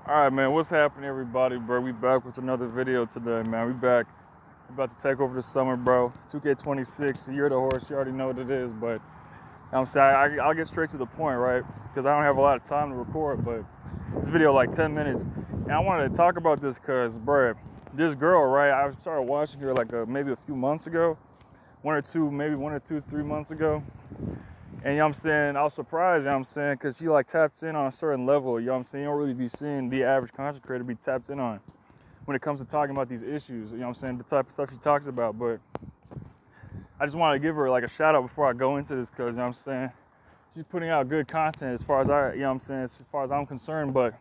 All right, man, what's happening, everybody, bro? We back with another video today, man. We back. We about to take over the summer, bro. 2K26, year of the horse. You already know what it is, but you know what I'm saying, I'll get straight to the point, right? Because I don't have a lot of time to record, but this video like 10 minutes. And I wanted to talk about this because, bro, this girl, right, I started watching her like maybe a few months ago. Maybe 3 months ago. And you know what I'm saying, I was surprised, you know what I'm saying, because she like taps in on a certain level, you know what I'm saying, you don't really be seeing the average content creator be tapped in on when it comes to talking about these issues, you know what I'm saying, the type of stuff she talks about. But I just wanted to give her like a shout out before I go into this, because, you know what I'm saying, she's putting out good content as far as you know what I'm saying, as far as I'm concerned. But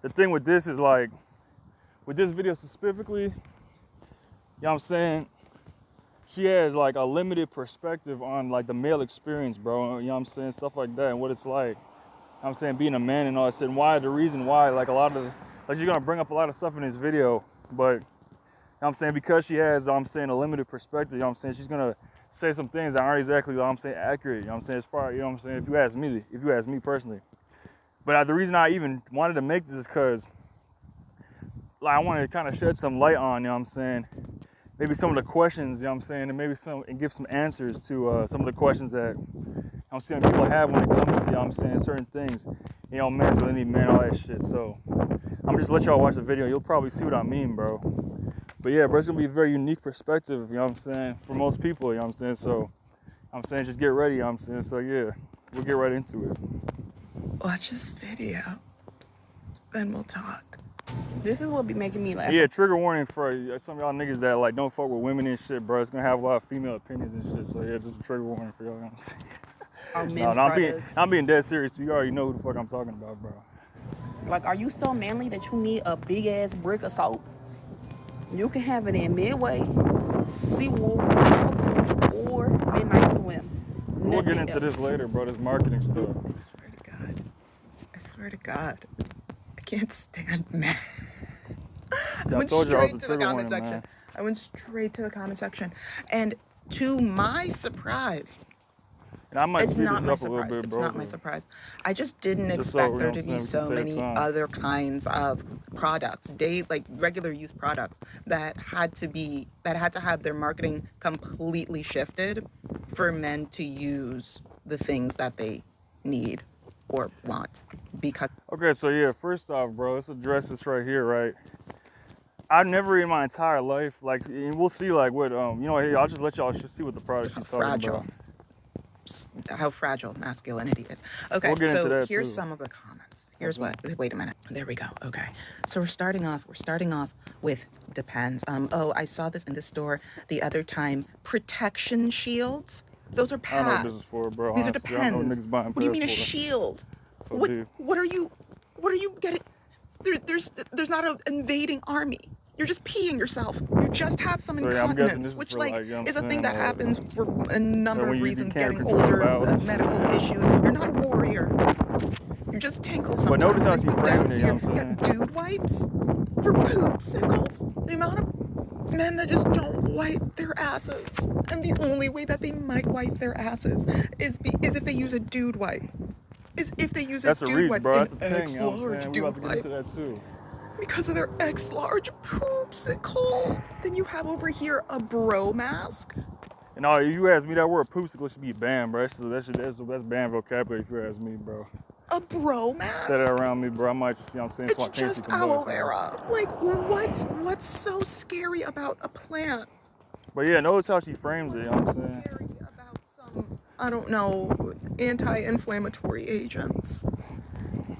the thing with this is like, with this video specifically, you know what I'm saying, she has like a limited perspective on like the male experience, bro. You know what I'm saying? Stuff like that and what it's like. You know what I'm saying, being a man and all that. And why, the reason why, like a lot of like she's gonna bring up a lot of stuff in this video, but you know what I'm saying, because she has, you know what I'm saying, a limited perspective, you know what I'm saying, she's gonna say some things that aren't exactly, you know what I'm saying, accurate, you know what I'm saying, as far, you know what I'm saying, if you ask me personally. But the reason I even wanted to make this is because like, I wanted to kind of shed some light on, you know what I'm saying, maybe some of the questions, you know what I'm saying, and maybe give some answers to some of the questions that, you know what I'm saying, people have when it comes to, you know what I'm saying, certain things, you know, masculinity, man, all that shit. So I'm just let y'all watch the video. You'll probably see what I mean, bro. But yeah, bro, it's gonna be a very unique perspective, you know what I'm saying, for most people, you know what I'm saying. So I'm saying, just get ready, you know what I'm saying. So yeah, we'll get right into it. Watch this video, then we'll talk. This is what be making me laugh. Yeah, trigger warning for some of y'all niggas that like don't fuck with women and shit, bro. It's gonna have a lot of female opinions and shit. So yeah, just a trigger warning for y'all. You know what I'm saying? No, I'm being dead serious. You already know who the fuck I'm talking about, bro. Like, are you so manly that you need a big ass brick of soap? You can have it in Midway, Seawolf, Sawtooth, or Midnight Swim. We'll get into this later, bro. This marketing stuff. I swear to God. I swear to God. I can't stand men. I went straight to the comment section. I went straight to the comment section. And to my surprise, and I might it's not my surprise. Bit, it's bro, not my surprise. I just didn't expect there to be so many other kinds of products, like regular use products that had to have their marketing completely shifted for men to use the things that they need or want. Because okay, so yeah, first off, bro, let's address this right here, right? I've never in my entire life, like, and we'll see, like, what, you know, hey, I'll just let y'all see what the product she's talking about. How fragile masculinity is. Okay, we'll get into that here's too. Some of the comments. Here's what, wait a minute. There we go, okay. So we're starting off with depends. Oh, I saw this in the store the other time. Protection shields? Those are pads. I don't know what this is for, bro. These are depends. What do you mean a shield? So what are you getting? There's not an invading army. You're just peeing yourself. You just have some incontinence, which is a thing that happens for a number of reasons. Getting older, medical issues. You're not a warrior. You just tinkle sometimes. But notice how she framed it, you know what I'm saying? You got dude wipes for poopsicles. The amount of men that just don't wipe their asses, and the only way that they might wipe their asses is if they use a dude wipe. Is if they use a dude wipe, an X-large dude wipe. That too. Because of their X-large poopsicle. Then you have over here a bro mask. And all you ask me, that word poopsicle should be banned, bro. That's banned vocabulary if you ask me, bro. A bro mask? Say that around me, bro. I might just, you know what I'm saying, it's just aloe vera. Like, what's so scary about a plant? But yeah, notice how she frames it, you know what I'm saying? Scary about some, I don't know, anti-inflammatory agents.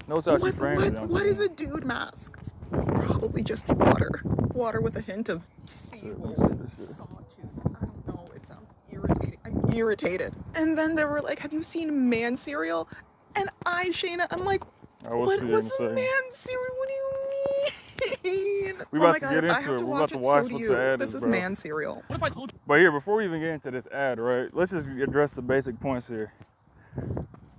Notice how she frames it. What is a dude mask? It's probably just water with a hint of seaweed and sawtooth. I don't know. It sounds irritating. I'm irritated. And then they were like, "Have you seen Man cereal?" And Shayna, I'm like, "What's a Man cereal? What do you mean?" We about to get into it. We're about to watch what the ad is, This is Man cereal. What if I told you? But here, before we even get into this ad, right? Let's just address the basic points here.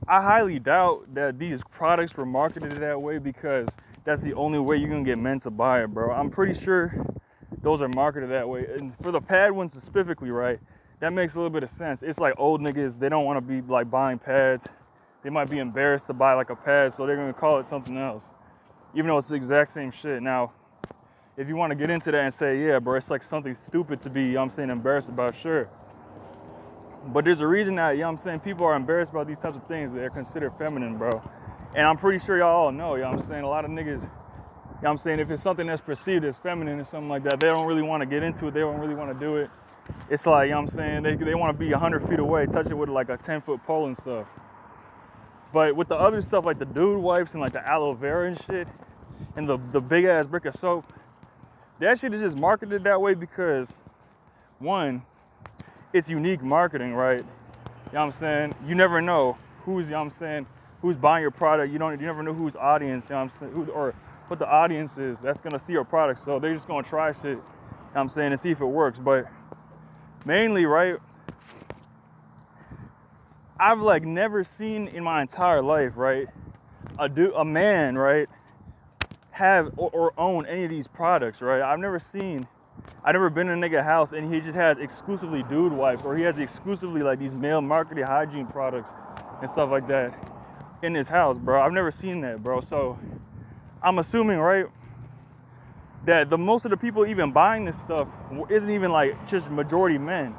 I highly doubt that these products were marketed that way because that's the only way you're gonna get men to buy it, bro. I'm pretty sure those are marketed that way. And for the pad ones specifically, right, that makes a little bit of sense. It's like old niggas, they don't wanna be like buying pads. They might be embarrassed to buy like a pad, so they're gonna call it something else. even though it's the exact same shit. Now, if you want to get into that and say, yeah, bro, it's like something stupid to be, you know what I'm saying, embarrassed about, sure. But there's a reason that, you know what I'm saying, people are embarrassed about these types of things. They're considered feminine, bro. And I'm pretty sure y'all all know, you know what I'm saying, a lot of niggas, you know what I'm saying, if it's something that's perceived as feminine or something like that, they don't really want to get into it. They don't really want to do it. It's like, you know what I'm saying, they want to be 100 feet away, touch it with like a 10-foot pole and stuff. But with the other stuff, like the dude wipes and like the aloe vera and shit, and the big ass brick of soap, that shit is just marketed that way because, one, it's unique marketing, right? You know what I'm saying? You never know who's, you know what I'm saying, who's buying your product. You never know whose audience, you know what I'm saying, or what the audience is that's gonna see your product. So they're just gonna try shit, you know what I'm saying, and see if it works. But mainly, right, I've like never seen in my entire life, right, a man, right, have or own any of these products, right? I've never been in a nigga house and he just has exclusively dude wipes, or he has exclusively like these male marketed hygiene products and stuff like that in his house, bro. I've never seen that, bro. So I'm assuming, right, that the most of the people even buying this stuff isn't even like just majority men.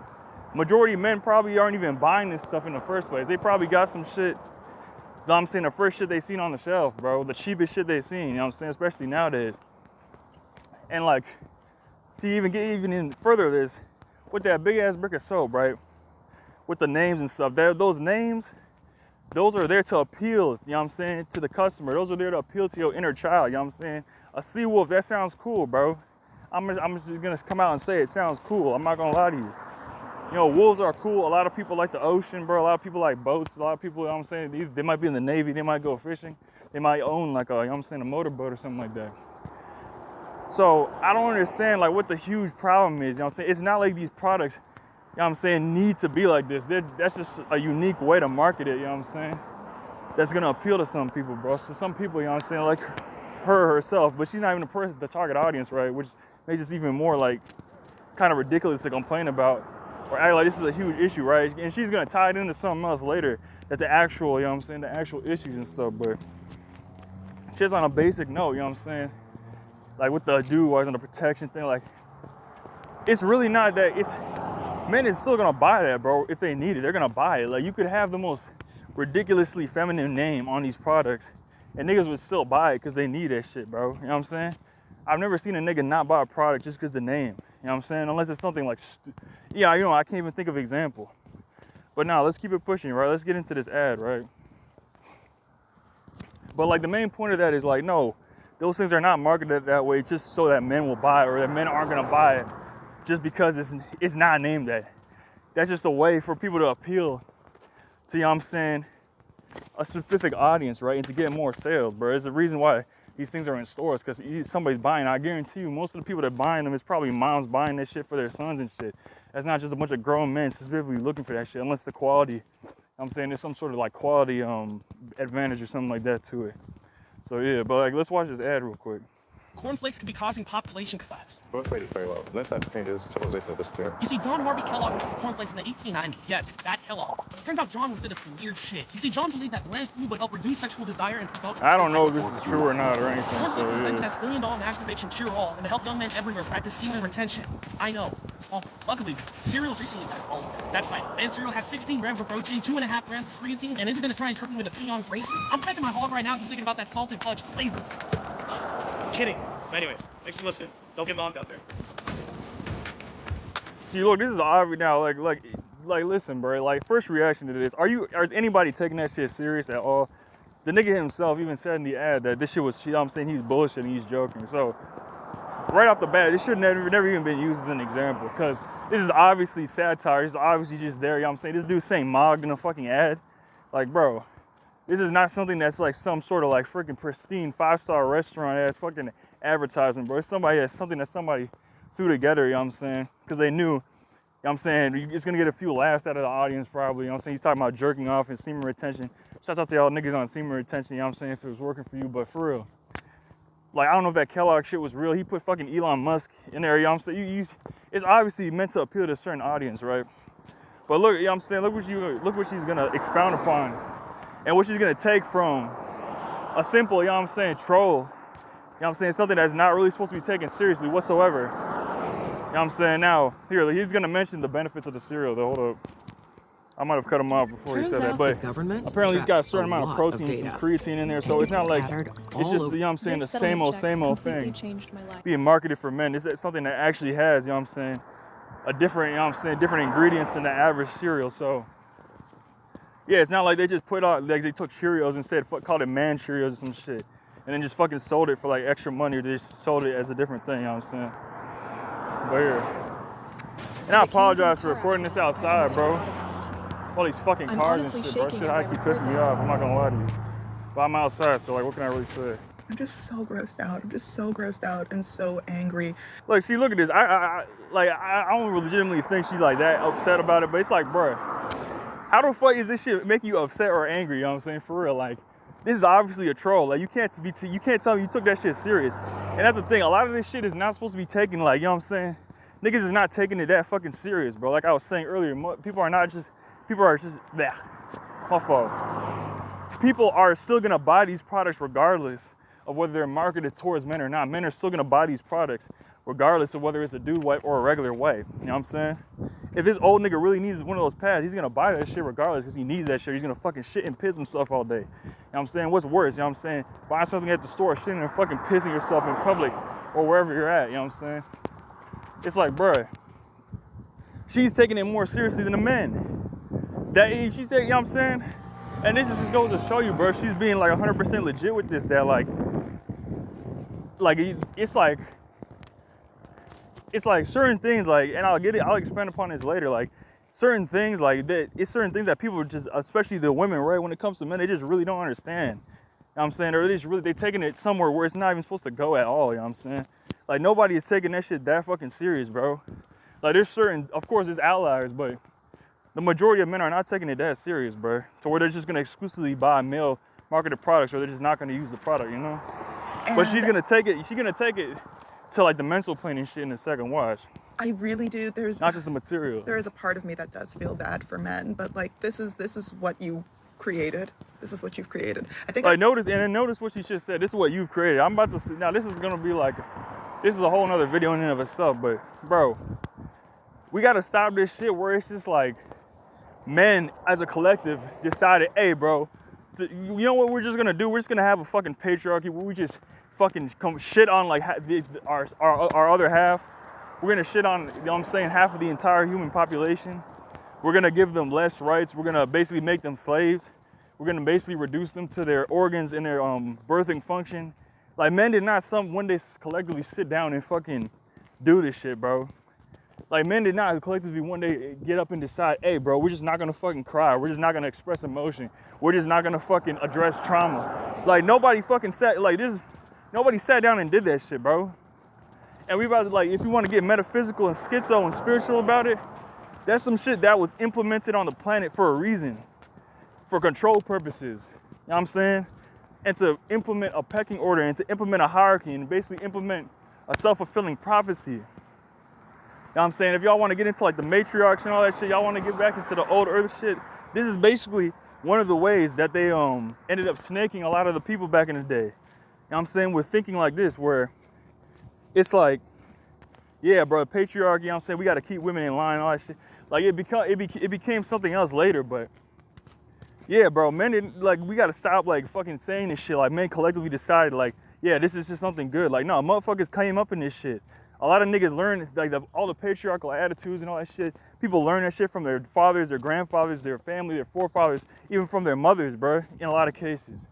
Majority men probably aren't even buying this stuff in the first place. They probably got some shit, you know what I'm saying, the first shit they seen on the shelf, bro. The cheapest shit they seen, you know what I'm saying, especially nowadays. And like, to even get even in further of this, with that big ass brick of soap, right, with the names and stuff, those names, those are there to appeal, you know what I'm saying, to the customer. Those are there to appeal to your inner child, you know what I'm saying. A sea wolf, that sounds cool, bro. I'm just gonna come out and say it sounds cool. I'm not gonna lie to you. You know, wolves are cool. A lot of people like the ocean, bro. A lot of people like boats. A lot of people, you know what I'm saying, they might be in the Navy. They might go fishing. They might own like a, you know what I'm saying, a motorboat or something like that. So I don't understand like what the huge problem is, you know what I'm saying. It's not like these products, you know what I'm saying, need to be like this. That's just a unique way to market it, you know what I'm saying. That's gonna appeal to some people, bro. So some people, you know what I'm saying, like her herself, but she's not even the target audience, right? Which makes it even more like kind of ridiculous to complain about. Or act like this is a huge issue, right? And she's gonna tie it into something else later. That's the actual, you know what I'm saying, the actual issues and stuff. But just on a basic note, you know what I'm saying, like with the dude wipes and the protection thing, like it's really not that. It's men is still gonna buy that, bro. If they need it, they're gonna buy it. Like you could have the most ridiculously feminine name on these products, and niggas would still buy it because they need that shit, bro. You know what I'm saying? I've never seen a nigga not buy a product just because the name. You know what I'm saying? Unless it's something like, yeah, you know, I can't even think of an example. But now, let's keep it pushing, right? Let's get into this ad, right? But like the main point of that is like, no, those things are not marketed that way just so that men will buy it, or that men aren't gonna buy it just because it's not named that. That's just a way for people to appeal to, you know what I'm saying, a specific audience, right? And to get more sales, bro. There's a reason why these things are in stores, because somebody's buying. I guarantee you, most of the people that are buying them is probably moms buying this shit for their sons and shit. That's not just a bunch of grown men specifically looking for that shit, unless the quality, you know what I'm saying, there's some sort of like quality advantage or something like that to it. So yeah, but like, let's watch this ad real quick. Cornflakes could be causing population collapse. Wait, very well. Let's not changes. Suppose they feel this clear. You see, John Harvey Kellogg was cornflakes in the 1890s. Yes, that Kellogg. Turns out John was into some weird shit. You see, John believed that bland food would help reduce sexual desire and promote. I don't know if this is true or not or anything, so Cornflakes yeah. has billion-dollar masturbation cure-all and to help young men everywhere practice semen retention. I know. Well, luckily, cereal's recently been called. That's right. And cereal has 16 grams of protein, 2.5 grams of creatine, and isn't gonna try and trick me with a peon grape. I'm smacking my hog right now just thinking about that salted fudge flavor. Kidding. Anyways, thanks for listening. Don't get bombed out there. See, look, this is obvious now. Like, listen, bro. Like, first reaction to this: is anybody taking that shit serious at all? The nigga himself even said in the ad that this shit was, you know what I'm saying, he's bullshitting, he's joking. So, right off the bat, this should never even been used as an example, because this is obviously satire. This is obviously just there. You know what I'm saying? This dude's saying mogged in a fucking ad. Like, bro, this is not something that's like some sort of like freaking pristine 5-star restaurant ass fucking advertisement, bro. It's something that somebody threw together, you know what I'm saying? Because they knew, you know what I'm saying, it's gonna get a few laughs out of the audience probably, you know what I'm saying? He's talking about jerking off and semen retention. Shout out to y'all niggas on semen retention, you know what I'm saying, if it was working for you, but for real. Like, I don't know if that Kellogg shit was real. He put fucking Elon Musk in there, you know what I'm saying? It's obviously meant to appeal to a certain audience, right? But look, you know what I'm saying, look what she's gonna expound upon and what she's gonna take from a simple, you know what I'm saying, troll what I'm saying, something that's not really supposed to be taken seriously whatsoever. You know what I'm saying? Now, here, he's gonna mention the benefits of the cereal, though. Hold up. I might have cut him off before he said that, but apparently he's got a certain amount of protein, some creatine in there, so it's not like, it's just, you know what I'm saying, the same old thing being marketed for men. This is something that actually has, you know what I'm saying, a different, you know what I'm saying, different ingredients than the average cereal. So yeah, it's not like they just put out, like they took Cheerios and said, called it man Cheerios or some shit, and then just fucking sold it for like extra money, or they just sold it as a different thing, you know what I'm saying. But yeah, and I apologize for recording this outside, bro. All these fucking cars and shit, bro. Shit, I keep pissing me off, I'm not gonna lie to you. But I'm outside, so like, what can I really say? I'm just so grossed out. I'm just so grossed out and so angry. Like, see, look at this. I don't legitimately think she's like that upset about it, but it's like, bro, how the fuck is this shit make you upset or angry? You know what I'm saying? For real, like, this is obviously a troll. Like, you can't tell me you took that shit serious. And that's the thing. A lot of this shit is not supposed to be taken, like, you know what I'm saying? Niggas is not taking it that fucking serious, bro. Like I was saying earlier, people are just, bleh, my fault. People are still gonna buy these products regardless of whether they're marketed towards men or not. Men are still gonna buy these products regardless of whether it's a dude wipe or a regular wipe. You know what I'm saying? If this old nigga really needs one of those pads, he's gonna buy that shit regardless because he needs that shit. He's gonna fucking shit and piss himself all day. You know what I'm saying? What's worse, you know what I'm saying? Buying something at the store, shitting and fucking pissing yourself in public or wherever you're at, you know what I'm saying? It's like, bruh, she's taking it more seriously than the men. She's taking, you know what I'm saying? And this just goes to show you, bro, she's being like 100% legit with this, that like it's like certain things, like, and I'll expand upon this later, like certain things like that, it's certain things that people just, especially the women, right, when it comes to men, they just really don't understand. You know what I'm saying? Or they're taking it somewhere where it's not even supposed to go at all, you know what I'm saying? Like, nobody is taking that shit that fucking serious, bro. Like, there's certain, of course, there's outliers, but the majority of men are not taking it that serious, bro. So where they're just gonna exclusively buy male marketed products, or they're just not gonna use the product, you know? And but she's gonna take it to like the mental plane and shit in the second watch. I really do. There's not just the material. There is a part of me that does feel bad for men, but like this is what you created. This is what you've created. I think. Like notice what she just said. This is what you've created. I'm about to see now. This is gonna be like, this is a whole nother video in and of itself. But bro, we gotta stop this shit where it's just like men as a collective decided, hey, bro, you know what we're just gonna do? We're just gonna have a fucking patriarchy where we just fucking come shit on like our other half. We're gonna shit on, you know what I'm saying, half of the entire human population. We're gonna give them less rights. We're gonna basically make them slaves. We're gonna basically reduce them to their organs and their birthing function. Like, men did not one day collectively sit down and fucking do this shit, bro. Like, men did not collectively one day get up and decide, hey, bro, we're just not gonna fucking cry. We're just not gonna express emotion. We're just not gonna fucking address trauma. Like, nobody sat down and did that shit, bro. And we about to, like, if you want to get metaphysical and schizo and spiritual about it, that's some shit that was implemented on the planet for a reason, for control purposes. You know what I'm saying? And to implement a pecking order and to implement a hierarchy and basically implement a self-fulfilling prophecy. You know what I'm saying? If y'all want to get into like the matriarchs and all that shit, y'all want to get back into the old earth shit, this is basically one of the ways that they ended up snaking a lot of the people back in the day. You know what I'm saying? We're thinking like this, where it's like, yeah, bro, patriarchy, you know what I'm saying? We got to keep women in line and all that shit. Like, it became something else later, but yeah, bro, men didn't, like, we got to stop, like, fucking saying this shit. Like, men collectively decided, like, yeah, this is just something good. Like, no, motherfuckers came up in this shit. A lot of niggas learn, like, all the patriarchal attitudes and all that shit. People learn that shit from their fathers, their grandfathers, their family, their forefathers, even from their mothers, bro, in a lot of cases.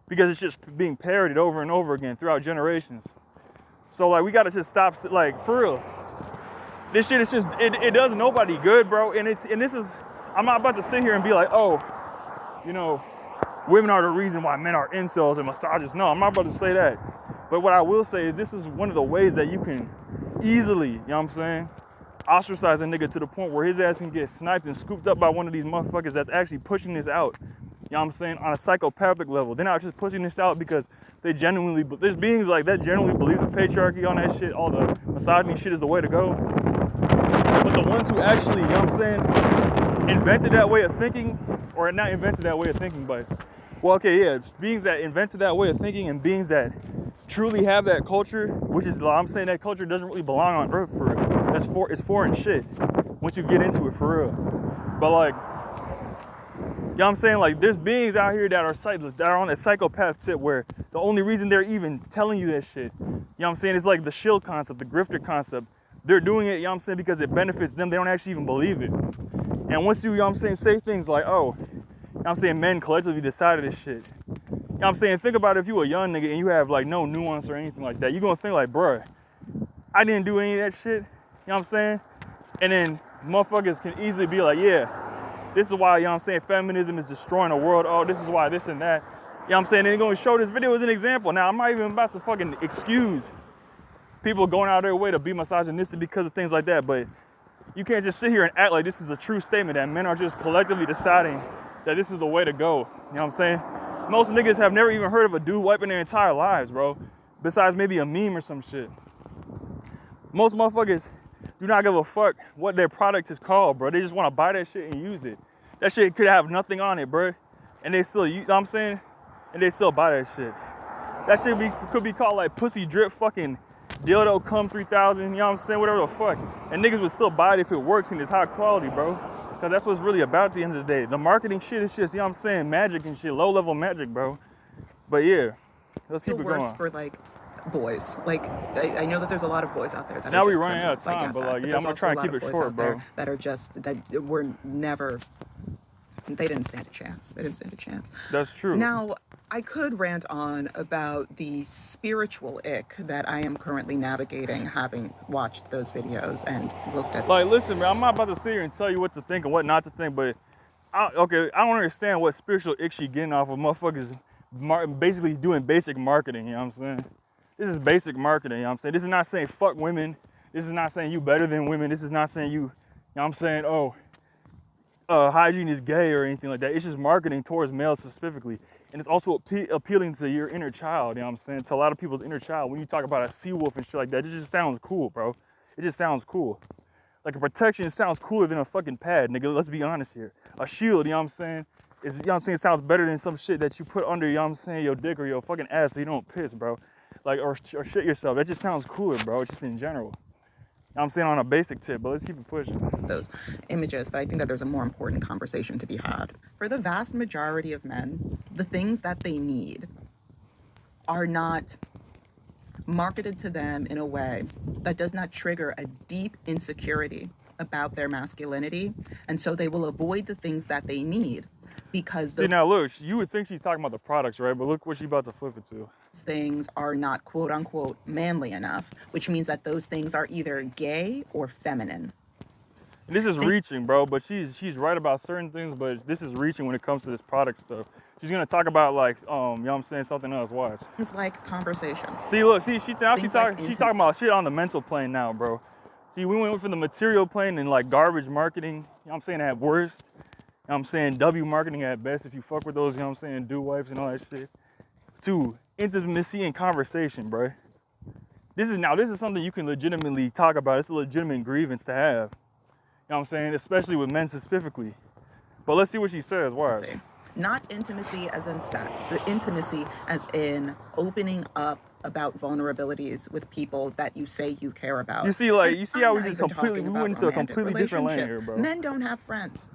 Because it's just being parroted over and over again throughout generations. So, like, we got to just stop, like, for real. This shit is just, it does nobody good, bro. And this is, I'm not about to sit here and be like, oh, you know, women are the reason why men are incels and misogynists. No, I'm not about to say that. But what I will say is this is one of the ways that you can easily, you know what I'm saying, ostracize a nigga to the point where his ass can get sniped and scooped up by one of these motherfuckers that's actually pushing this out. You know what I'm saying? On a psychopathic level. They're not just pushing this out because they genuinely, there's beings like that genuinely believe the patriarchy on that shit, all the misogyny shit is the way to go. But the ones who actually, you know what I'm saying, invented that way of thinking, or not invented that way of thinking, but, well, okay, yeah, beings that invented that way of thinking and beings that truly have that culture, which is, I'm saying that culture doesn't really belong on earth for real. It's foreign shit once you get into it for real. But like, you know what I'm saying? Like, there's beings out here that are on that psychopath tip where the only reason they're even telling you that shit, you know what I'm saying? It's like the shield concept, the grifter concept. They're doing it, you know what I'm saying, because it benefits them. They don't actually even believe it. And once you know what I'm saying, say things like, oh, you know what I'm saying, men collectively decided this shit. You know what I'm saying? Think about if you a young nigga and you have like no nuance or anything like that. You're gonna think like, bruh, I didn't do any of that shit. You know what I'm saying? And then motherfuckers can easily be like, yeah, this is why, you know what I'm saying, feminism is destroying the world. Oh, this is why this and that. You know what I'm saying? And they're gonna show this video as an example. Now, I'm not even about to fucking excuse people going out of their way to be misogynistic because of things like that, but you can't just sit here and act like this is a true statement that men are just collectively deciding that this is the way to go. You know what I'm saying? Most niggas have never even heard of a dude wiping their entire lives, bro. Besides maybe a meme or some shit. Most motherfuckers do not give a fuck what their product is called, bro. They just want to buy that shit and use it. That shit could have nothing on it, bro. And they still, you know what I'm saying? And they still buy that shit. That shit could be called like pussy drip fucking dildo cum 3000, you know what I'm saying? Whatever the fuck. And niggas would still buy it if it works and it's high quality, bro. Cause that's what's really about at the end of the day. The marketing shit is just, you know what I'm saying, magic and shit, low level magic, bro. But yeah, let's keep it going. Worse for like boys. Like I know that there's a lot of boys out there that now are we just running out of criminals. time, but like, yeah, I'm gonna try and keep it short, bro. That are just, that were never, they didn't stand a chance. They didn't stand a chance. That's true. Now, I could rant on about the spiritual ick that I am currently navigating, having watched those videos and looked at. Like, listen, man, I'm not about to sit here and tell you what to think and what not to think, but I don't understand what spiritual ick she getting off of motherfuckers basically doing basic marketing, you know what I'm saying? This is basic marketing, you know what I'm saying? This is not saying fuck women. This is not saying you better than women. This is not saying you know what I'm saying, oh, hygiene is gay or anything like that. It's just marketing towards males specifically. And it's also appealing to your inner child, you know what I'm saying? To a lot of people's inner child. When you talk about a sea wolf and shit like that, it just sounds cool, bro. It just sounds cool. Like a protection sounds cooler than a fucking pad, nigga. Let's be honest here. A shield, you know what I'm saying? Is, you know what I'm saying, sounds better than some shit that you put under, you know what I'm saying, your dick or your fucking ass so you don't piss, bro. Like, or shit yourself. That just sounds cooler, bro. It's just in general. I'm saying on a basic tip, but let's keep it pushing. Those images, but I think that there's a more important conversation to be had. For the vast majority of men, the things that they need are not marketed to them in a way that does not trigger a deep insecurity about their masculinity, and so they will avoid the things that they need because see, now look, you would think she's talking about the products, right? But look what she's about to flip it to. Things are not quote unquote manly enough, which means that those things are either gay or feminine. This is reaching, bro, but she's right about certain things, but this is reaching when it comes to this product stuff. She's gonna talk about like, you know what I'm saying, something else. Watch. It's like conversations. See, look, see, she's talking about shit on the mental plane now, bro. See, we went from the material plane and like garbage marketing, you know what I'm saying, at worst. You know what I'm saying, W marketing at best, if you fuck with those, you know what I'm saying, do wipes and all that shit. To intimacy and conversation, bro. This is something you can legitimately talk about. It's a legitimate grievance to have. You know what I'm saying? Especially with men specifically. But let's see what she says. Why? Not intimacy as in sex. Intimacy as in opening up about vulnerabilities with people that you say you care about. You see, like, you see how we went into a completely different lane here, bro. Men don't have friends.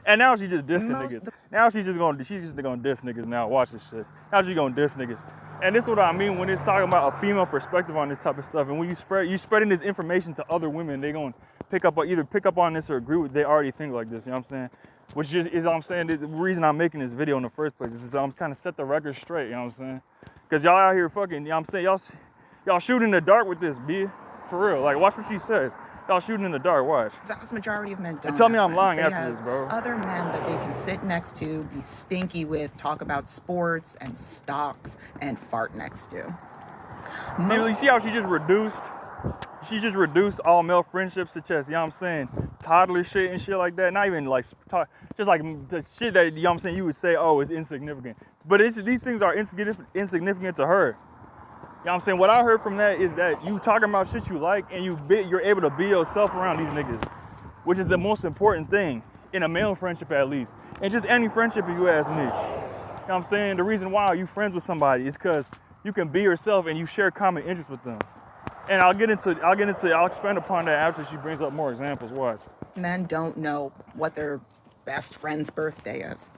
And now she's just dissing niggas. Now she's just gonna diss niggas now. Watch this shit. Now she's gonna diss niggas. And this is what I mean when it's talking about a female perspective on this type of stuff. And when you spreading this information to other women, they gonna either pick up on this or agree with, they already think like this, you know what I'm saying? Which just is, I'm saying, the reason I'm making this video in the first place is I'm trying to set the record straight, you know what I'm saying? Cause y'all out here fucking, you know what I'm saying, y'all shooting in the dark with this, B. For real, like watch what she says. Y'all shooting in the dark, watch. Vast majority of men don't. And tell me I'm friends. lying they after this, bro. Other men that they can sit next to, be stinky with, talk about sports and stocks, and fart next to. You see how she just reduced all male friendships to just, you know what I'm saying, toddler shit and shit like that. Not even like, just like the shit that, you know what I'm saying, you would say, oh, it's insignificant. But these things are insignificant to her. You know what I'm saying? What I heard from that is that you talking about shit you like and you're able to be yourself around these niggas, which is the most important thing in a male friendship at least. And just any friendship if you ask me. You know what I'm saying? The reason why you friends with somebody is because you can be yourself and you share common interests with them. And I'll expand upon that after she brings up more examples. Watch. Men don't know what their best friend's birthday is.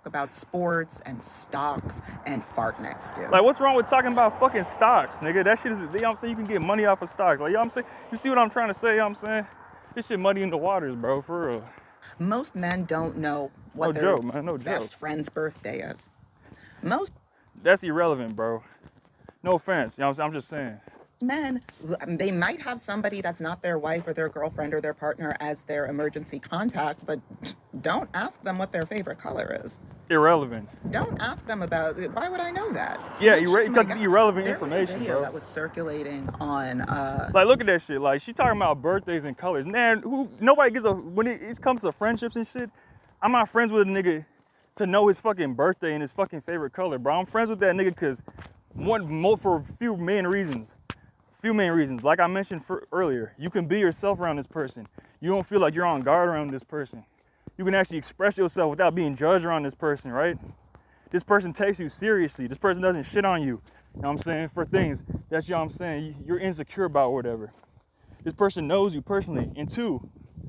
About sports and stocks and fartnecks do. Like, what's wrong with talking about fucking stocks, nigga? That shit is, you know what I'm saying? You can get money off of stocks. Like, you know what I'm saying? You see what I'm trying to say, you know what I'm saying? This shit muddy in the waters, bro, for real. Most men don't know what their best friend's birthday is. That's irrelevant, bro. No offense, you know what I'm just saying. Men, they might have somebody that's not their wife or their girlfriend or their partner as their emergency contact, but don't ask them what their favorite color is. Irrelevant. Don't ask them about it. Why would I know that? Yeah, because it's irrelevant information, There was a video bro. that was circulating on... Like, look at that shit. Like, she talking about birthdays and colors. Man, nobody gives a... When it comes to friendships and shit, I'm not friends with a nigga to know his fucking birthday and his fucking favorite color, bro. I'm friends with that nigga because for a few main reasons. Like I mentioned earlier, you can be yourself around this person. You don't feel like you're on guard around this person. You can actually express yourself without being judged around this person, right? This person takes you seriously. This person doesn't shit on you, you know what I'm saying, for things that's, you know what I'm saying, you're insecure about or whatever. This person knows you personally. And two, you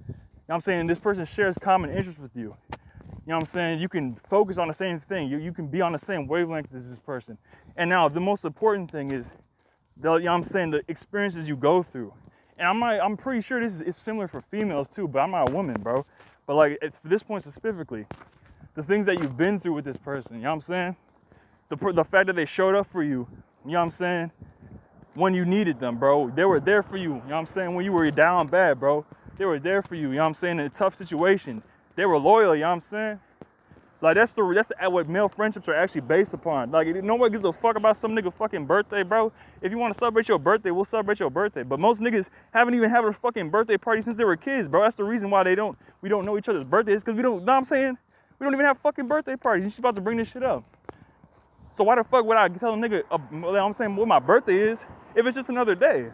know what I'm saying, this person shares common interests with you. You know what I'm saying? You can focus on the same thing. You can be on the same wavelength as this person. And now the most important thing is, you know what I'm saying, the experiences you go through. And I'm pretty sure this is similar for females too, but I'm not a woman, bro. But like, for this point specifically, the things that you've been through with this person, you know what I'm saying? The fact that they showed up for you, you know what I'm saying? When you needed them, bro. They were there for you, you know what I'm saying? When you were down bad, bro. They were there for you, you know what I'm saying? In a tough situation. They were loyal, you know what I'm saying? Like, that's what male friendships are actually based upon. Like, nobody gives a fuck about some nigga fucking birthday, bro. If you want to celebrate your birthday, we'll celebrate your birthday. But most niggas haven't even had a fucking birthday party since they were kids, bro. That's the reason why we don't know each other's birthdays, because we don't, you know what I'm saying? We don't even have fucking birthday parties. She's about to bring this shit up. So why the fuck would I tell a nigga, you know what I'm saying, what my birthday is, if it's just another day? You know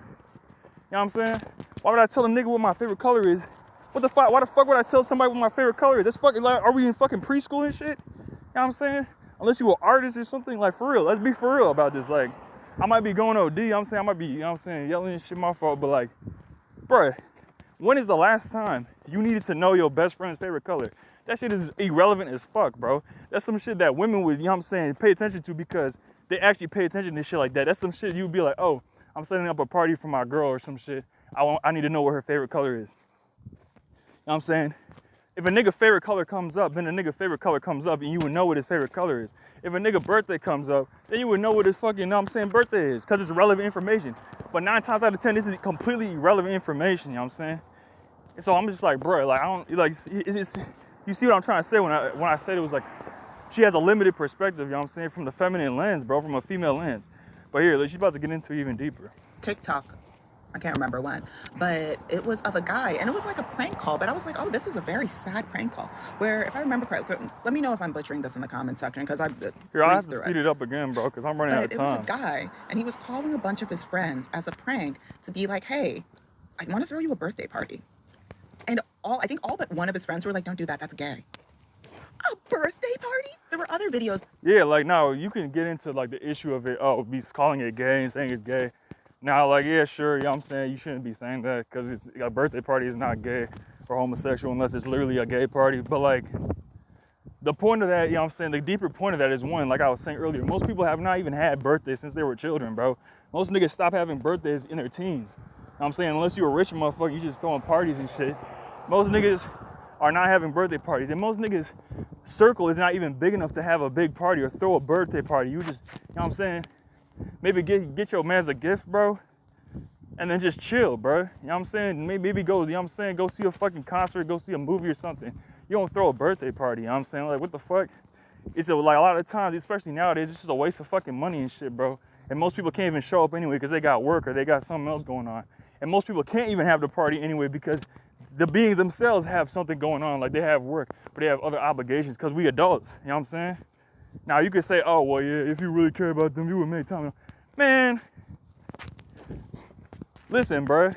what I'm saying? Why would I tell a nigga what my favorite color is? What the fuck? Why the fuck would I tell somebody what my favorite color is? That's fucking, like, are we in fucking preschool and shit? You know what I'm saying? Unless you an artist or something, like, for real. Let's be for real about this. Like, I might be going OD, you know what I'm saying? I might be, you know what I'm saying, yelling and shit, my fault. But like, bruh, when is the last time you needed to know your best friend's favorite color? That shit is irrelevant as fuck, bro. That's some shit that women would, you know what I'm saying, pay attention to because they actually pay attention to shit like that. That's some shit you'd be like, oh, I'm setting up a party for my girl or some shit. I need to know what her favorite color is. You know what I'm saying? If a nigga favorite color comes up, then a nigga favorite color comes up and you would know what his favorite color is. If a nigga birthday comes up, then you would know what his fucking, you know what I'm saying, birthday is, because it's relevant information. But 9 times out of 10, this is completely irrelevant information, you know what I'm saying? And so I'm just like, bro, like, I don't, like, you see what I'm trying to say when I said it was like, she has a limited perspective, you know what I'm saying, from the feminine lens, bro, from a female lens. But here, she's about to get into it even deeper. TikTok, I can't remember when, but it was of a guy, and it was like a prank call, but I was like, oh, this is a very sad prank call, where, if I remember correctly, let me know if I'm butchering this in the comment section, because I here, I'll have to speed it up again, bro, because I'm running out of time. It was a guy, and he was calling a bunch of his friends as a prank to be like, hey, I want to throw you a birthday party. And I think all but one of his friends were like, don't do that, that's gay. A birthday party? There were other videos. Yeah, like, no, you can get into, like, the issue of it, oh, be calling it gay and saying it's gay. Now, like, yeah, sure, you know what I'm saying, you shouldn't be saying that because a birthday party is not gay or homosexual unless it's literally a gay party. But, like, the point of that, you know what I'm saying, the deeper point of that is, one, like I was saying earlier, most people have not even had birthdays since they were children, bro. Most niggas stop having birthdays in their teens. You know what I'm saying? Unless you're a rich motherfucker, you just throwing parties and shit. Most niggas are not having birthday parties. And most niggas' circle is not even big enough to have a big party or throw a birthday party. You just, you know what I'm saying? Maybe get your man's a gift, bro, and then just chill, bro. You know what I'm saying? Maybe go, you know what I'm saying, go see a fucking concert, go see a movie or something. You don't throw a birthday party, you know what I'm saying? Like, what the fuck? It's like a lot of times, especially nowadays, it's just a waste of fucking money and shit, bro. And most people can't even show up anyway because they got work or they got something else going on. And most people can't even have the party anyway because the beings themselves have something going on. Like, they have work, but they have other obligations because we adults, you know what I'm saying? Now, you could say, oh, well, yeah, if you really care about them, you would make time. Man, listen, bro,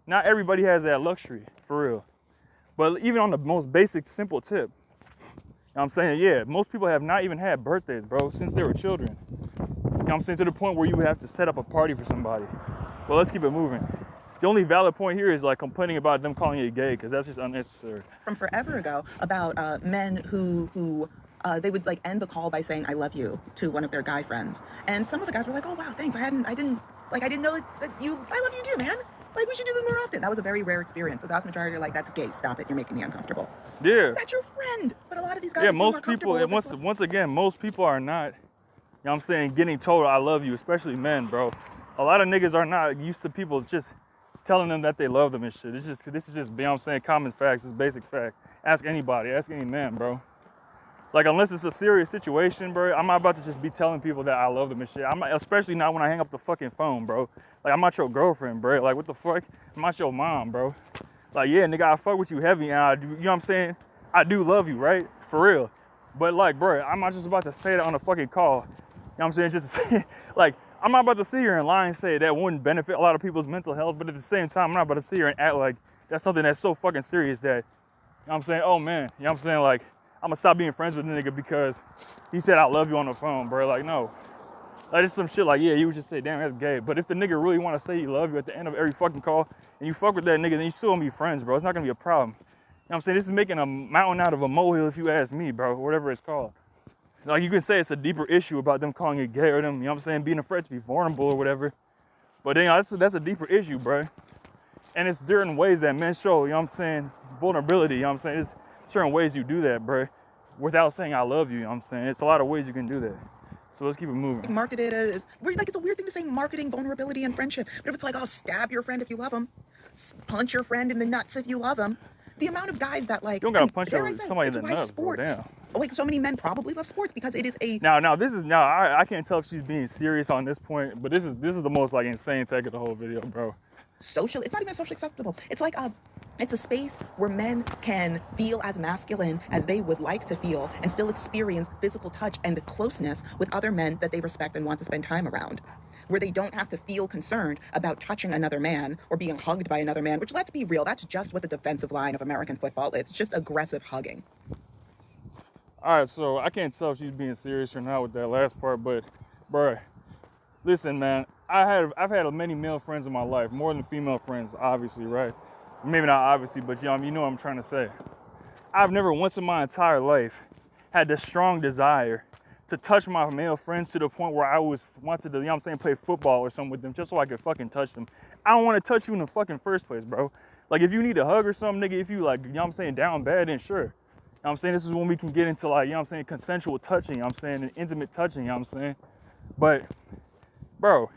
not everybody has that luxury, for real. But even on the most basic, simple tip, you know what I'm saying, yeah, most people have not even had birthdays, bro, since they were children. You know what what I'm saying, to the point where you would have to set up a party for somebody. Well, let's keep it moving. The only valid point here is like complaining about them calling you gay, because that's just unnecessary. From forever ago about men who they would like end the call by saying "I love you" to one of their guy friends, and some of the guys were like, "Oh wow, thanks. I didn't know that I love you too, man. Like we should do this more often." That was a very rare experience. The vast majority are like, "That's gay. Stop it. You're making me uncomfortable." Yeah. That's your friend. But a lot of these guys Yeah, are more most people, comfortable if it's once again, most people are not, you know what I'm saying, getting told I love you, especially men, bro. A lot of niggas are not used to people just telling them that they love them and shit. This is just, you know what I'm saying, common facts. It's basic fact. Ask anybody, ask any man, bro. Like, unless it's a serious situation, bro, I'm not about to just be telling people that I love them and shit. I'm not, especially not when I hang up the fucking phone, bro. Like, I'm not your girlfriend, bro. Like, what the fuck? I'm not your mom, bro. Like, yeah, nigga, I fuck with you heavy, and I do, you know what I'm saying? I do love you, right? For real. But, like, bro, I'm not just about to say that on a fucking call. You know what I'm saying? Just to say, like, I'm not about to sit here and lie and say that wouldn't benefit a lot of people's mental health, but at the same time, I'm not about to sit here and act like that's something that's so fucking serious that, you know what I'm saying, oh man, you know what I'm saying, like, I'm gonna stop being friends with the nigga because he said I love you on the phone, bro. Like, no. Like, it's some shit like, yeah, you would just say, damn, that's gay. But if the nigga really wanna say he love you at the end of every fucking call, and you fuck with that nigga, then you still gonna be friends, bro. It's not gonna be a problem. You know what I'm saying? This is making a mountain out of a molehill if you ask me, bro, or whatever it's called. Like, you can say it's a deeper issue about them calling you gay or them, you know what I'm saying, being afraid to be vulnerable or whatever. But then, you know, that's a deeper issue, bro. And it's certain ways that men show, you know what I'm saying, vulnerability, you know what I'm saying? It's certain ways you do that, bro, without saying I love you, you know what I'm saying? It's a lot of ways you can do that. So let's keep it moving. marketed as, like, it's a weird thing to say, marketing vulnerability and friendship. But if it's like, oh, stab your friend if you love him, punch your friend in the nuts if you love him. The amount of guys that, like, You don't gotta punch dare I somebody in say, the it's why nuts, bro, sports, damn. like, so many men probably love sports because it is a Now I can't tell if she's being serious on this point, but this is the most, like, insane take of the whole video, bro. social, it's not even socially acceptable. It's like it's a space where men can feel as masculine as they would like to feel and still experience physical touch and the closeness with other men that they respect and want to spend time around. Where they don't have to feel concerned about touching another man or being hugged by another man, which, let's be real, that's just what the defensive line of American football is. It's just aggressive hugging. All right, so I can't tell if she's being serious or not with that last part, but, bro, listen, man, I've had many male friends in my life, more than female friends, obviously, right? Maybe not obviously, but you know what I'm trying to say. I've never once in my entire life had this strong desire to touch my male friends to the point where I wanted to, you know what I'm saying, play football or something with them just so I could fucking touch them. I don't want to touch you in the fucking first place, bro. Like, if you need a hug or something, nigga, if you, like, you know what I'm saying, down bad, then sure. You know what I'm saying? This is when we can get into, like, you know what I'm saying, consensual touching, you know what I'm saying, and intimate touching, you know what I'm saying? But, bro,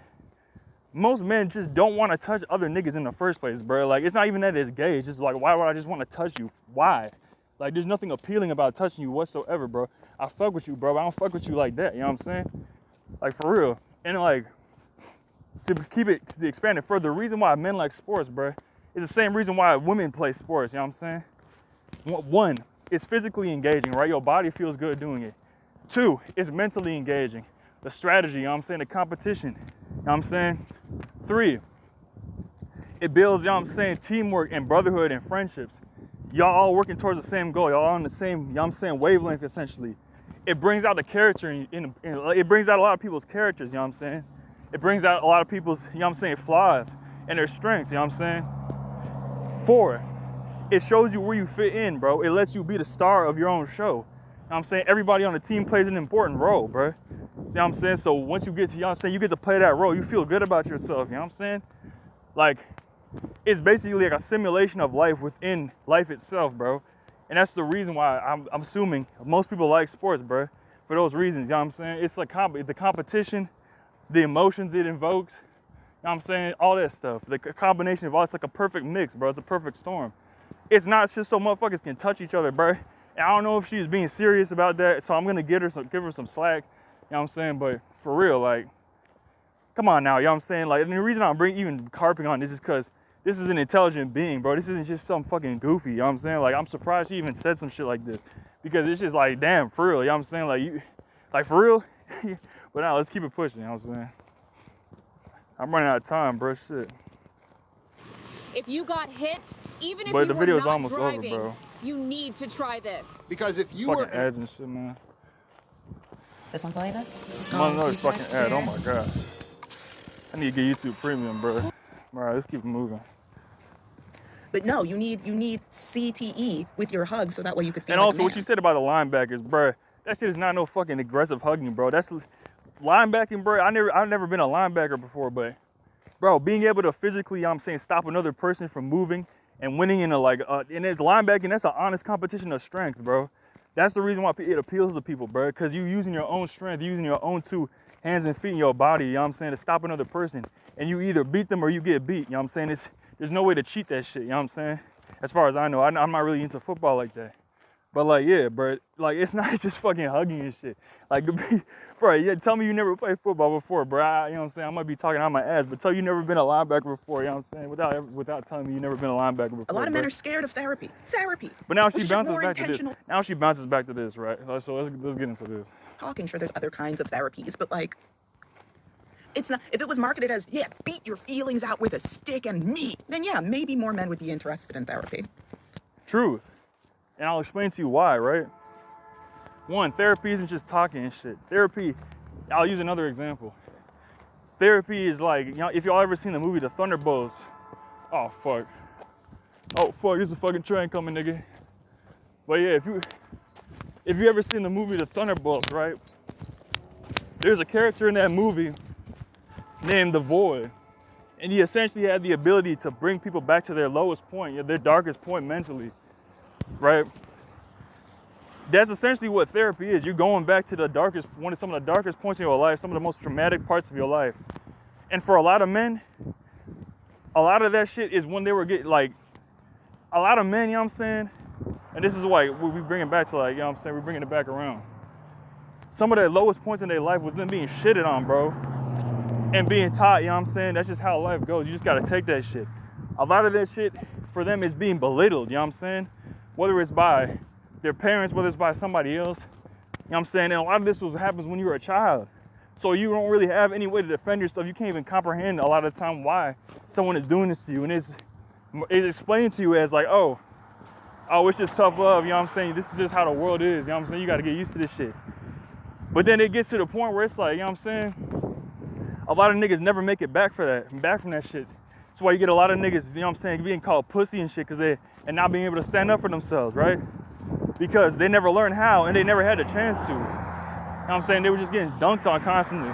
most men just don't want to touch other niggas in the first place, bro. Like, it's not even that it's gay. It's just like, why would I just want to touch you? Why? Like, there's nothing appealing about touching you whatsoever, bro. I fuck with you, bro, but I don't fuck with you like that, you know what I'm saying? Like, for real. And, like, to expand it further, the reason why men like sports, bro, is the same reason why women play sports, you know what I'm saying? One, it's physically engaging, right? Your body feels good doing it. Two, it's mentally engaging. The strategy, you know what I'm saying? The competition, you know what I'm saying? Three, it builds, you know what I'm saying, teamwork and brotherhood and friendships. Y'all all working towards the same goal. Y'all on the same, you know what I'm saying, wavelength, essentially. It brings out the character, it brings out a lot of people's characters, you know what I'm saying? It brings out a lot of people's, you know what I'm saying, flaws and their strengths, you know what I'm saying? Four, it shows you where you fit in, bro. It lets you be the star of your own show. You know what I'm saying? Everybody on the team plays an important role, bro. See what I'm saying? So once you get to, you know what I'm saying, you get to play that role, you feel good about yourself, you know what I'm saying? Like, it's basically like a simulation of life within life itself, bro. And that's the reason why I'm assuming most people like sports, bro. For those reasons, you know what I'm saying? It's like the competition, the emotions it invokes, you know what I'm saying? All that stuff. The combination of all, it's like a perfect mix, bro. It's a perfect storm. It's not just so motherfuckers can touch each other, bro. And I don't know if she's being serious about that, so I'm gonna give her some slack, you know what I'm saying? But for real, like, come on now, you know what I'm saying? Like, and the reason I'm even harping on this is because this is an intelligent being, bro. This isn't just some fucking goofy, you know what I'm saying? Like, I'm surprised she even said some shit like this. Because it's just like, damn, for real, you know what I'm saying? Like, like, for real? But now, let's keep it pushing, you know what I'm saying? I'm running out of time, bro, shit. If you got hit, even if But the you were video's not almost over, driving, bro. you need to try this. Because if you Fucking were ads and shit, man. This one's all your bets? Another you fucking guys ad. Oh there? my god. I need to get YouTube Premium, bro. All right, let's keep it moving. But no, you need CTE with your hug so that way you could feel And like also, a what man. you said about the linebackers, bro. That shit is not no fucking aggressive hugging, bro. That's linebacking, bro. I've never been a linebacker before, but bro, being able to physically, I'm saying, stop another person from moving and winning in and it's linebacking. That's an honest competition of strength, bro. That's the reason why it appeals to people, bro. Because you using your own strength, using your own two hands and feet in your body, you know what I'm saying, to stop another person. And you either beat them or you get beat, you know what I'm saying? There's no way to cheat that shit, you know what I'm saying? As far as I know, I'm not really into football like that. But like, yeah, bro, like it's not just fucking hugging and shit. Like, bro, yeah, tell me you never played football before, bro. You know what I'm saying? I might be talking out my ass, but tell you never been a linebacker before, you know what I'm saying? Without telling me you never been a linebacker before. A lot of men bro. are scared of therapy. Therapy. But now she which is bounces more back to this. intentional. Now she bounces back to this, right? So let's get into this. Talking, sure, there's other kinds of therapies, but like, it's not. If it was marketed as, yeah, beat your feelings out with a stick and meat, then yeah, maybe more men would be interested in therapy. Truth. And I'll explain to you why, right? One, therapy isn't just talking and shit. Therapy, I'll use another example. Therapy is like, you know, if y'all ever seen the movie The Thunderbolts, oh fuck, there's a fucking train coming, nigga. But yeah, if you ever seen the movie The Thunderbolts, right? There's a character in that movie named The Void. And he essentially had the ability to bring people back to their lowest point, their darkest point mentally, right? That's essentially what therapy is. You're going back to some of the darkest points in your life, some of the most traumatic parts of your life. And for a lot of men, a lot of that shit is when they were getting, like, a lot of men, you know what I'm saying? And this is why we bring it back to, like, you know what I'm saying, we're bringing it back around. Some of the lowest points in their life was them being shitted on, bro. And being taught, you know what I'm saying? That's just how life goes. You just gotta take that shit. A lot of that shit for them is being belittled, you know what I'm saying? Whether it's by their parents, whether it's by somebody else, you know what I'm saying? And a lot of this happens when you're a child. So you don't really have any way to defend yourself. You can't even comprehend a lot of the time why someone is doing this to you. And it's explained to you as like, oh, it's just tough love, you know what I'm saying? This is just how the world is, you know what I'm saying? You gotta get used to this shit. But then it gets to the point where it's like, you know what I'm saying? A lot of niggas never make it back from that shit. That's why you get a lot of niggas, you know what I'm saying, being called pussy and shit and not being able to stand up for themselves, right? Because they never learned how and they never had a chance to. You know what I'm saying? They were just getting dunked on constantly.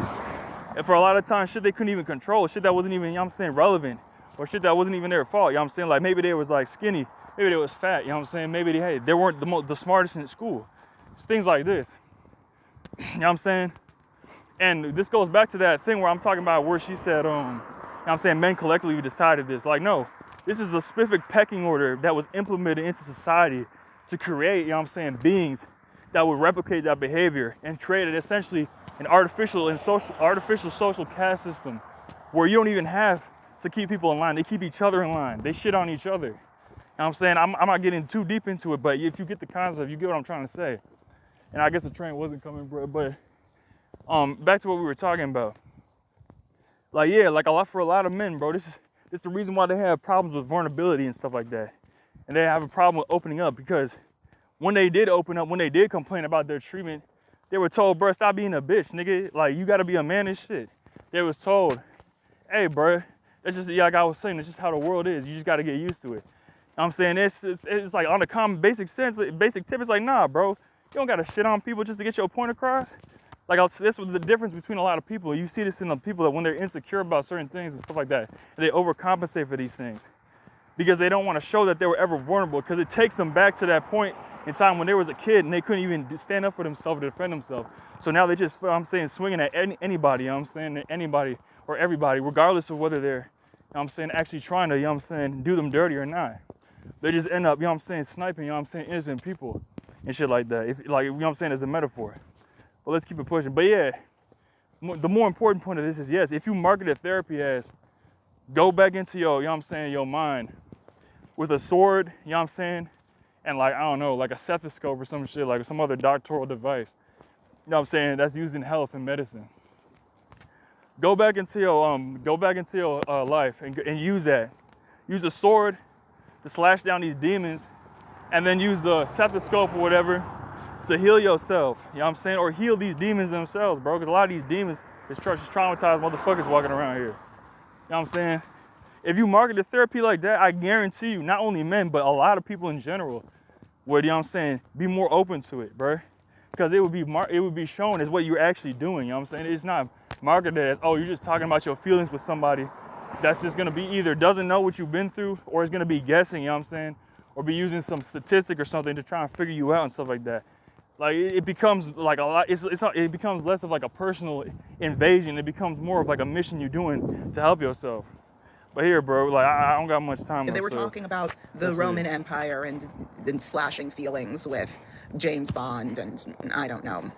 And for a lot of times, shit they couldn't even control, shit that wasn't even, you know what I'm saying, relevant, or shit that wasn't even their fault, you know what I'm saying? Like maybe they was like skinny, maybe they was fat, you know what I'm saying? Maybe they weren't the smartest in school. It's things like this. You know what I'm saying? And this goes back to that thing where I'm talking about where she said, you know what I'm saying, men collectively decided this. Like, no, this is a specific pecking order that was implemented into society to create, you know what I'm saying, beings that would replicate that behavior and create essentially an artificial social caste system where you don't even have to keep people in line. They keep each other in line. They shit on each other. You know what I'm saying? I'm not getting too deep into it, but if you get the concept, you get what I'm trying to say. And I guess the train wasn't coming, bro, but back to what we were talking about. Like, yeah, like for a lot of men, bro, this is the reason why they have problems with vulnerability and stuff like that. And they have a problem with opening up because when they did open up, when they did complain about their treatment, they were told, bro, stop being a bitch, nigga. Like, you gotta be a man and shit. They was told, hey, bro, that's just, like I was saying, it's just how the world is. You just gotta get used to it. You know what I'm saying? It's like on the common basic sense, basic tip, it's like, nah, bro, you don't gotta shit on people just to get your point across. Like, this was the difference between a lot of people. You see this in the people that when they're insecure about certain things and stuff like that, they overcompensate for these things because they don't want to show that they were ever vulnerable because it takes them back to that point in time when they was a kid and they couldn't even stand up for themselves to defend themselves. So now they just, I'm saying, swinging at anybody, you know what I'm saying, anybody or everybody, regardless of whether they're, you know what I'm saying, actually trying to, you know what I'm saying, do them dirty or not. They just end up, you know what I'm saying, sniping, you know what I'm saying, innocent people and shit like that. It's like, you know what I'm saying, as a metaphor. But let's keep it pushing. But yeah, the more important point of this is, yes, if you marketed therapy as go back into your, you know what I'm saying, your mind with a sword, you know what I'm saying, and like, I don't know, like a stethoscope or some shit, like some other doctoral device, you know what I'm saying, that's used in health and medicine. Go back into your life and use that. Use a sword to slash down these demons and then use the stethoscope or whatever to heal yourself, you know what I'm saying? Or heal these demons themselves, bro. Because a lot of these demons is traumatized motherfuckers walking around here. You know what I'm saying? If you marketed therapy like that, I guarantee you, not only men, but a lot of people in general would, you know what I'm saying, be more open to it, bro. Because it would be shown as what you're actually doing, you know what I'm saying? It's not marketed as, oh, you're just talking about your feelings with somebody that's just gonna be either doesn't know what you've been through or is gonna be guessing, you know what I'm saying? Or be using some statistic or something to try and figure you out and stuff like that. Like it becomes like a lot, it becomes less of like a personal invasion. It becomes more of like a mission you're doing to help yourself. But here, bro, like I don't got much time. They were talking about the Roman Empire and slashing feelings with James Bond and I don't know,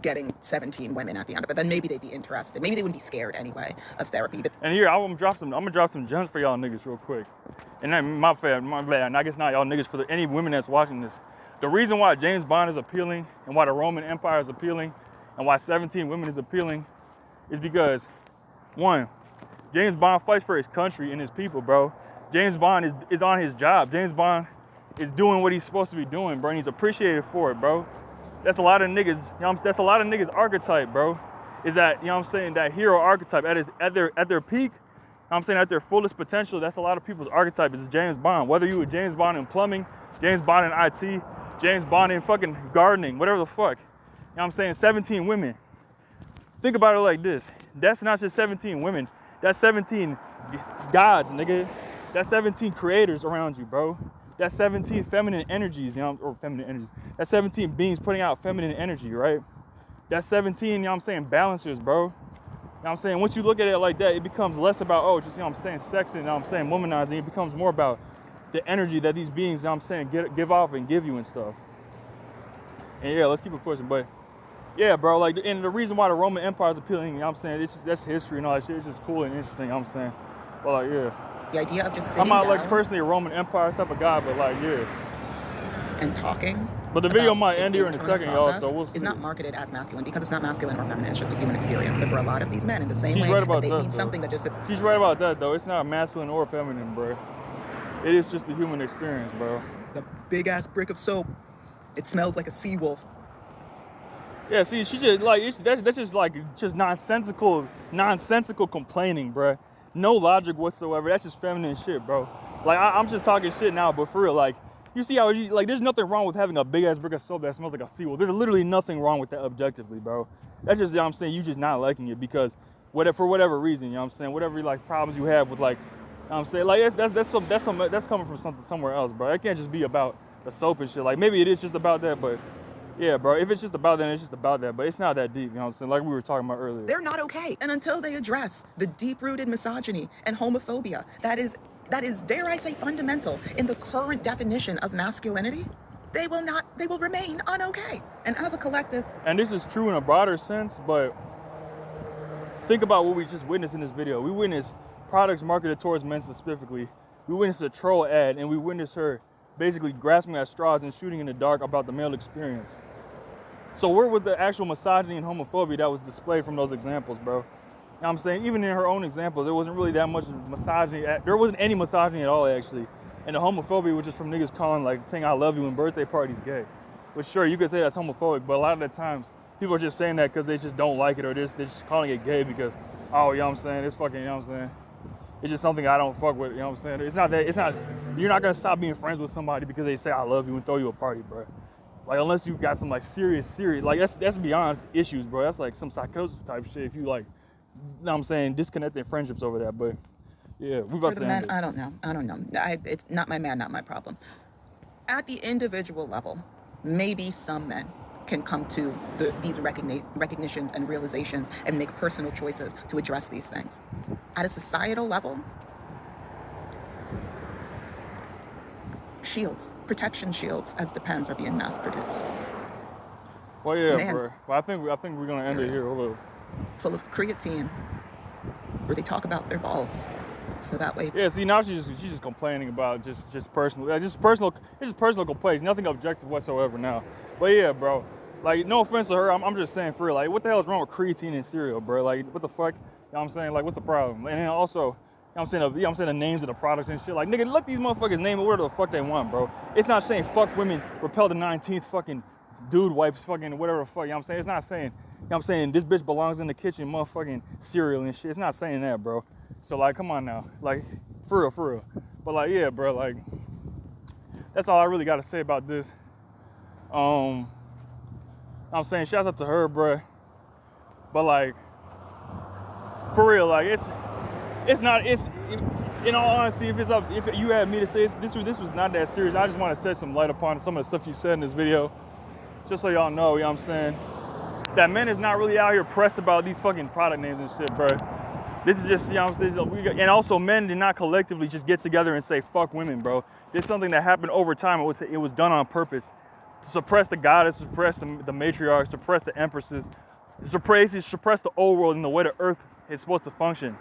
getting 17 women at the end of it. Then maybe they'd be interested. Maybe they wouldn't be scared anyway of therapy. But and here, I'm gonna drop some gems for y'all niggas real quick. And then my bad, and I guess not y'all niggas, for any women that's watching this. The reason why James Bond is appealing and why the Roman Empire is appealing and why 17 women is appealing is because, one, James Bond fights for his country and his people, bro. James Bond is on his job. James Bond is doing what he's supposed to be doing, bro, and he's appreciated for it, bro. That's a lot of niggas, you know, that's a lot of niggas' archetype, bro. Is that, you know what I'm saying, that hero archetype at their peak, you know what I'm saying, at their fullest potential, that's a lot of people's archetype is James Bond. Whether you were James Bond in plumbing, James Bond in IT, James Bond in fucking gardening, whatever the fuck. You know what I'm saying? 17 women. Think about it like this. That's not just 17 women. That's 17 gods, nigga. That's 17 creators around you, bro. That's 17 feminine energies, you know, or feminine energies. That's 17 beings putting out feminine energy, right? That's 17, you know what I'm saying, balancers, bro. You know what I'm saying? Once you look at it like that, it becomes less about, oh, just, you know what I'm saying, sex and, you know what I'm saying, womanizing. It becomes more about the energy that these beings, you know what I'm saying, give off and give you and stuff. And yeah, let's keep it pushing. But yeah, bro, like, and the reason why the Roman Empire is appealing, you know what I'm saying, it's just, that's history and all that shit. It's just cool and interesting, you know what I'm saying. But like, yeah. the idea of just sitting I'm not down like personally a Roman Empire type of guy, but like, yeah. and talking. But the video about might end here in a internal second, y'all, process so we'll see. is not marketed as masculine because it's not masculine or feminine. It's just a human experience. But for a lot of these men, in the same She's way right that about they that, need though. something that just She's right about that, though. It's not masculine or feminine, bro. It is just a human experience, bro. the big ass brick of soap, it smells like a sea wolf. Yeah, see, she just like that's just like nonsensical complaining, bro. No logic whatsoever. That's just feminine shit, bro. Like I'm just talking shit now, but for real, like you see how like there's nothing wrong with having a big ass brick of soap that smells like a seawolf. There's literally nothing wrong with that objectively, bro. That's just, you know what I'm saying, you just not liking it because for whatever reason, you know what I'm saying, whatever like problems you have with like, you know what I'm saying, like that's coming from somewhere else, bro. It can't just be about the soap and shit. Like maybe it is just about that, but. Yeah, bro, if it's just about that, it's just about that. But it's not that deep, you know what I'm saying? Like we were talking about earlier. They're not okay. And until they address the deep-rooted misogyny and homophobia that is, dare I say, fundamental in the current definition of masculinity, they will remain unokay. And as a collective. And this is true in a broader sense, but think about what we just witnessed in this video. We witnessed products marketed towards men specifically. We witnessed a troll ad, and we witnessed her basically grasping at straws and shooting in the dark about the male experience. So where was the actual misogyny and homophobia that was displayed from those examples, bro? You know what I'm saying? Even in her own example, there wasn't really that much misogyny. There wasn't any misogyny at all, actually. And the homophobia was just from niggas calling, like, saying I love you in birthday parties gay. Which, sure, you could say that's homophobic, but a lot of the times, people are just saying that because they just don't like it or they're just calling it gay because, oh, you know what I'm saying, it's fucking, you know what I'm saying? It's just something I don't fuck with, you know what I'm saying? You're not gonna stop being friends with somebody because they say I love you and throw you a party, bro. Like, unless you got some, like, serious, like, that's beyond issues, bro. That's, like, some psychosis type shit if you, like, you know what I'm saying, disconnecting friendships over that, but, yeah, we about For to the men, end it. I don't know. It's not my man, not my problem. At the individual level, maybe some men can come to these recognitions and realizations and make personal choices to address these things. At a societal level, protection shields as depends are being mass produced. Well, yeah, Man's bro. Well, I think we're gonna end it here. Hold up. full of creatine, where they talk about their balls, so that way. Yeah, see, now she's just complaining about just personal complaints, nothing objective whatsoever now. But yeah, bro, like, no offense to her, I'm just saying for real, like, what the hell is wrong with creatine in cereal, bro? Like, what the fuck? You know what I'm saying? Like, what's the problem? And then also, you know what I'm saying, the names of the products and shit. Like, nigga, let these motherfuckers name it whatever the fuck they want, bro. It's not saying fuck women, repel the 19th fucking dude wipes fucking whatever the fuck, you know what I'm saying? It's not saying, you know what I'm saying, this bitch belongs in the kitchen, motherfucking cereal and shit. It's not saying that, bro. So like, come on now. Like, for real, for real. But like, yeah, bro, like, that's all I really gotta say about this. I'm saying, shouts out to her, bro. But like, for real, like, it's not, in all honesty, if you had me to say this was not that serious, I just want to shed some light upon some of the stuff you said in this video, just so y'all know, you know what I'm saying, that men is not really out here pressed about these fucking product names and shit, bro. This is just, you know what I'm saying, and also men did not collectively just get together and say fuck women, bro. It's something that happened over time. It was done on purpose to suppress the goddess, suppress the matriarchs, suppress the empresses, suppress the old world and the way the earth is supposed to function.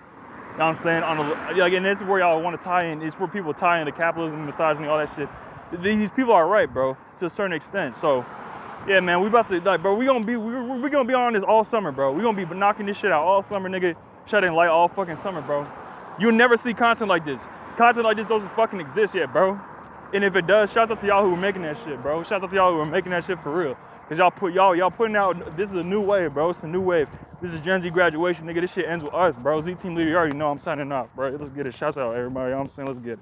You know what I'm saying? And this is where y'all want to tie in. It's where people tie into capitalism, misogyny, all that shit. These people are right, bro, to a certain extent. So, yeah, man, we about to, like, bro, we're gonna be on this all summer, bro. We're gonna be knocking this shit out all summer, nigga. Shedding light all fucking summer, bro. You'll never see content like this. Content like this doesn't fucking exist yet, bro. And if it does, shout out to y'all who are making that shit, bro. Shout out to y'all who are making that shit for real. Cause y'all putting out, this is a new wave, bro. It's a new wave. This is Gen Z graduation, nigga. This shit ends with us, bro. Z Team Leader, you already know I'm signing off, bro. Let's get it. Shout out, everybody. You know what I'm saying? Let's get it.